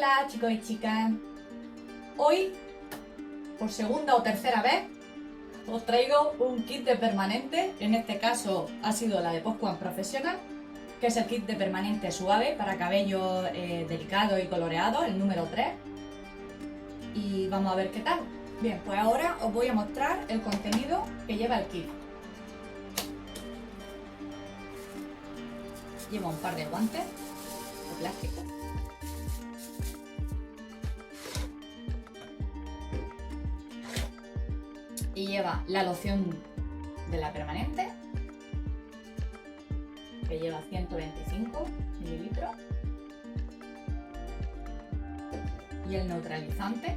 Hola chicos y chicas, hoy por segunda o tercera vez os traigo un kit de permanente. En este caso ha sido la de Postquan Professional, que es el kit de permanente suave para cabello delicado y coloreado, el número 3. Y vamos a ver qué tal. Bien, pues ahora os voy a mostrar el contenido que lleva el kit. Lleva un par de guantes de plástico. Y lleva la loción de la permanente, que lleva 125 mililitros, y el neutralizante,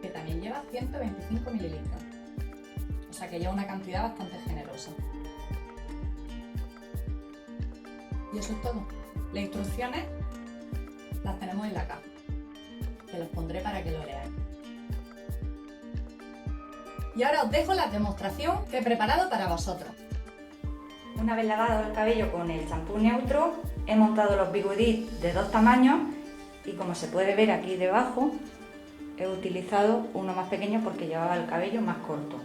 que también lleva 125 mililitros, o sea que lleva una cantidad bastante generosa. Y eso es todo. Las instrucciones las tenemos en la caja, que los pondré para que lo leáis. Y ahora os dejo la demostración que he preparado para vosotros. Una vez lavado el cabello con el champú neutro, he montado los bigudís de 2 tamaños y, como se puede ver aquí debajo, he utilizado uno más pequeño porque llevaba el cabello más corto.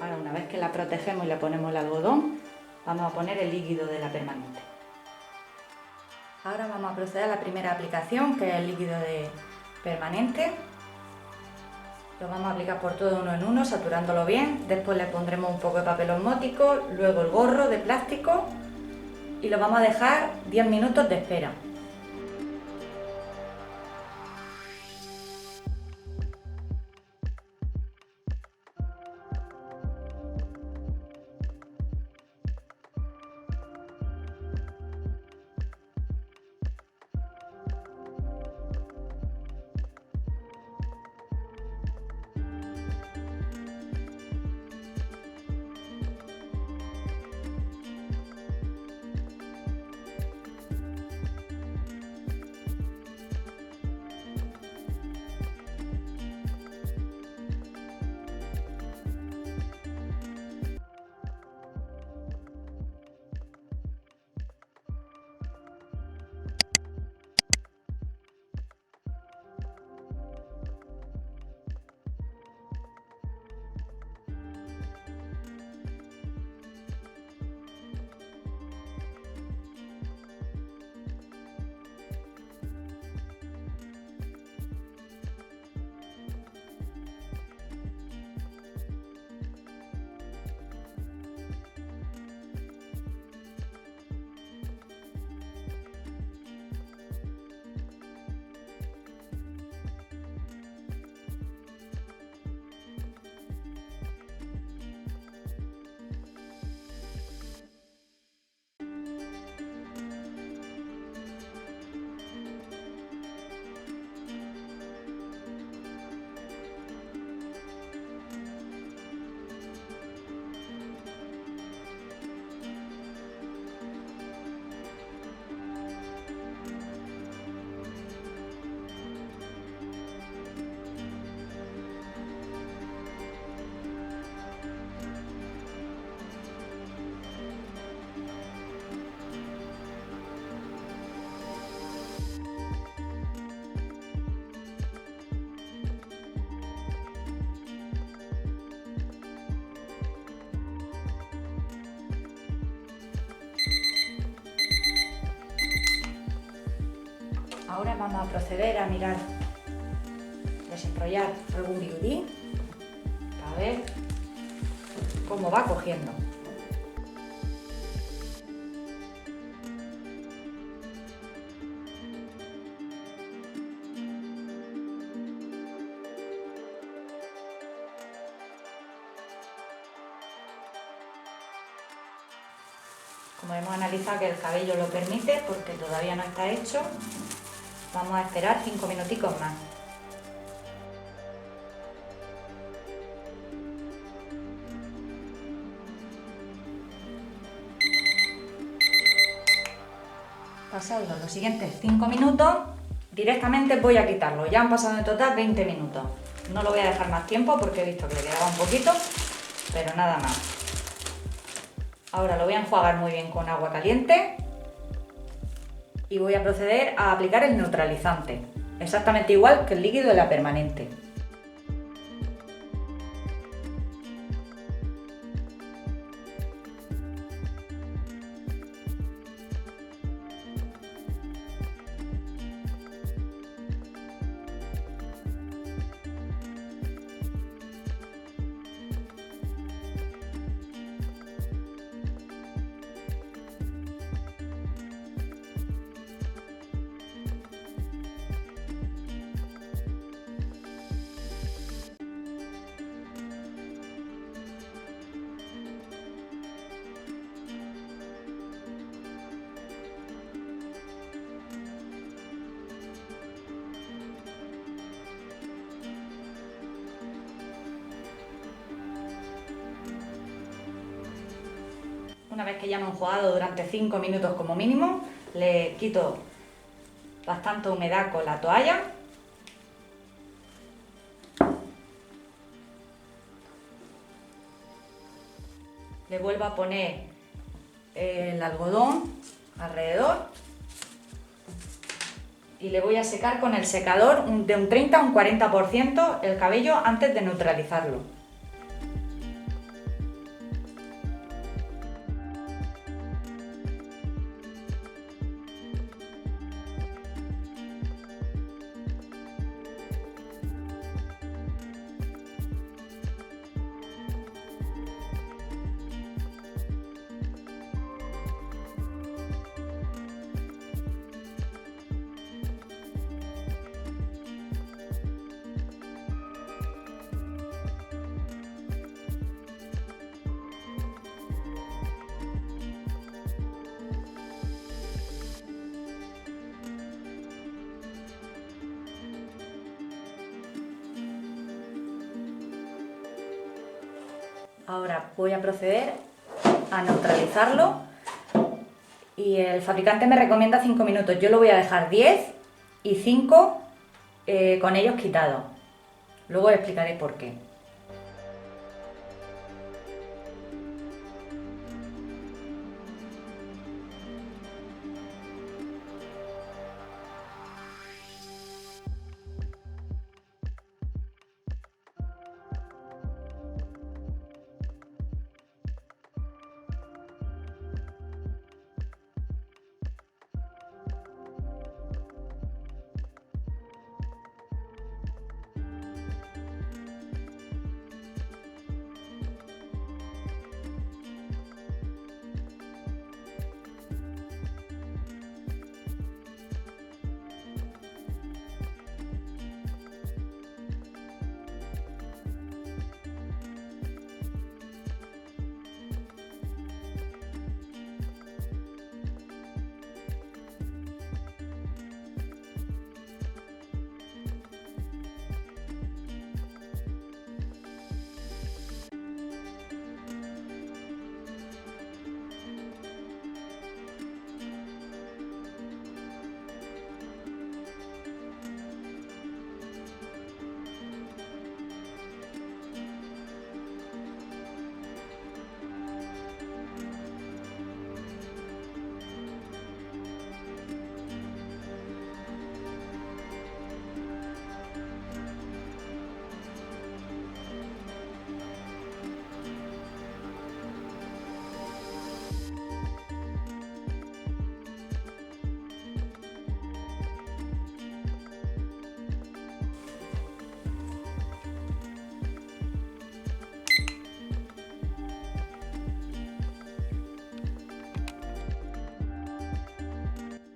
Ahora, una vez que la protegemos y le ponemos el algodón, vamos a poner el líquido de la permanente. Ahora vamos a proceder a la primera aplicación, que es el líquido de permanente. Lo vamos a aplicar por todo uno en uno, saturándolo bien. Después le pondremos un poco de papel osmótico, luego el gorro de plástico y lo vamos a dejar 10 minutos de espera. Ahora vamos a proceder a mirar, desenrollar algún bigudí para ver cómo va cogiendo. Como hemos analizado que el cabello lo permite, porque todavía no está hecho, vamos a esperar 5 minuticos más. Pasados los siguientes 5 minutos, directamente voy a quitarlo. Ya han pasado en total 20 minutos. No lo voy a dejar más tiempo porque he visto que le quedaba un poquito, pero nada más. Ahora lo voy a enjuagar muy bien con agua caliente y voy a proceder a aplicar el neutralizante, exactamente igual que el líquido de la permanente. Una vez que ya me he enjuagado durante 5 minutos como mínimo, le quito bastante humedad con la toalla. Le vuelvo a poner el algodón alrededor y le voy a secar con el secador de un 30 a un 40% el cabello antes de neutralizarlo. Ahora voy a proceder a neutralizarlo y el fabricante me recomienda 5 minutos. Yo lo voy a dejar 10 y 5 con ellos quitados. Luego explicaré por qué.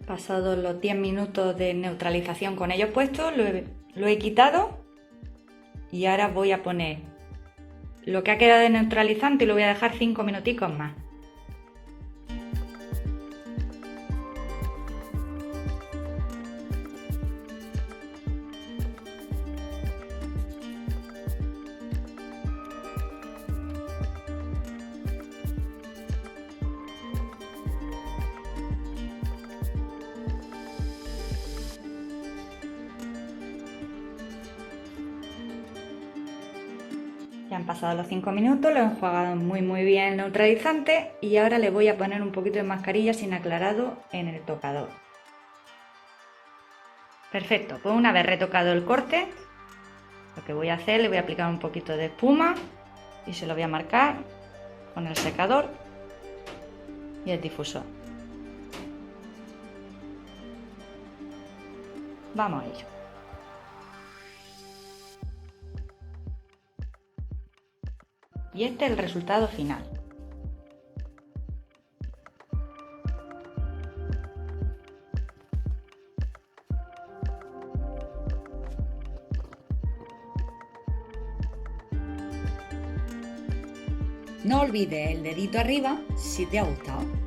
Pasados los 10 minutos de neutralización con ellos puestos, lo he quitado y ahora voy a poner lo que ha quedado de neutralizante y lo voy a dejar 5 minuticos más. Ya han pasado los 5 minutos, lo he enjuagado muy bien neutralizante y ahora le voy a poner un poquito de mascarilla sin aclarado en el tocador. Perfecto, pues una vez retocado el corte, lo que voy a hacer, le voy a aplicar un poquito de espuma y se lo voy a marcar con el secador y el difusor. Vamos a ello. Y este es el resultado final. No olvides el dedito arriba si te ha gustado.